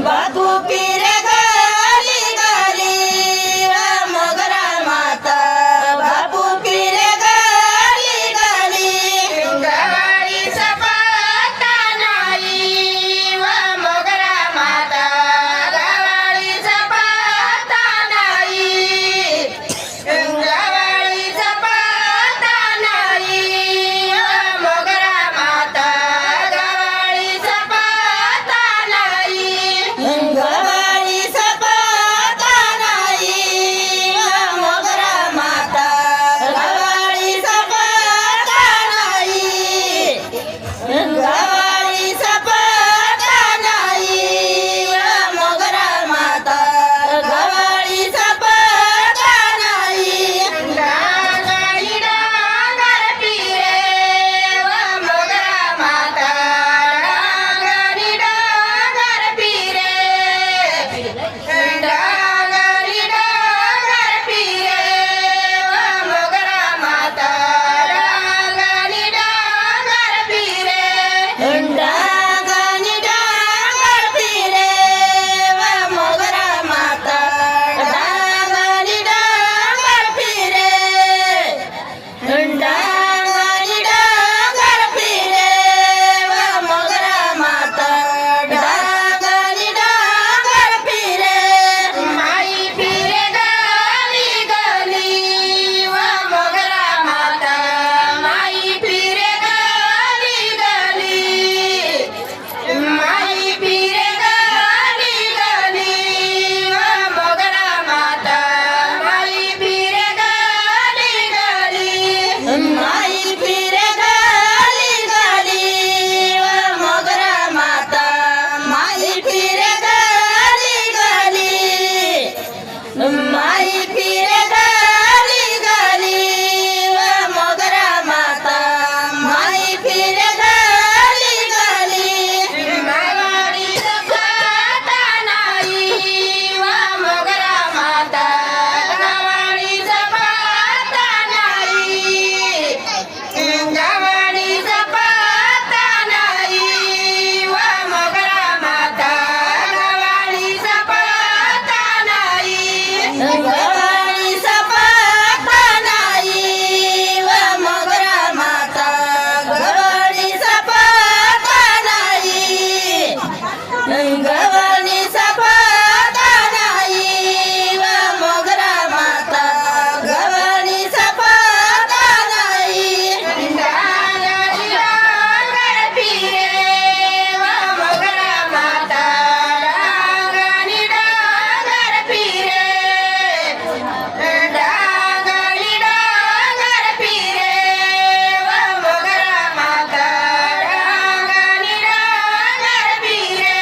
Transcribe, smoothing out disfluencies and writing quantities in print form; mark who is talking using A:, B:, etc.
A: बापू पिरे गाली गाली मोगरा माता बापू पिरे गाली गाली गवाळी सपाटा नाही व मोगरा माता गवाळी सपाटा नाही गवाळी सपाटा नाही व मोगरा माता गवाळी सपाटा नाही गवाळी सपाटा नाही मोगरा माता गवाळी सपाटा नाही गवाळी सपाटा नाही मोगरा माता गवाळी सपाटा नाही डांगरी डांगर पिरे व मोगरा माता डांगरी डांगर पिरे डांगरी डांगर पिरे व मोगरा माता डांगरी डांगर पिरे डांगरी डांगर पिरे व मोगरा माता डांगरी डांगर पिरे डांगरी डांगर पिरे व मोगरा माता डांगरी डांगर पिरे माई पिरे गाली गाली व मोगरा माता माई पिरे गाली गाली माई पिरे गाली गाली व मोगरा माता माई पिरे गाली गाली माई पिरे गाली गाली व मोगरा माता माई पिरे गाली गाली माई पिरे गाली गाली व मोगरा माता माई पिरे गाली गाली गवाळी सपाटा नाही व मोगरा माता गवाळी सपाटा नाही गवाळी सपाटा नाही व मोगरा माता गवाळी सपाटा नाही गवाळी सपाटा नाही व मोगरा माता गवाळी सपाटा नाही गवाळी सपाटा नाही व मोगरा माता गवाळी सपाटा नाही डांगरी डांगर पिरे व मोगरा माता डांगरी डांगर पिरे डांगरी डांगर पिरे व मोगरा माता डांगरी डांगर पिरे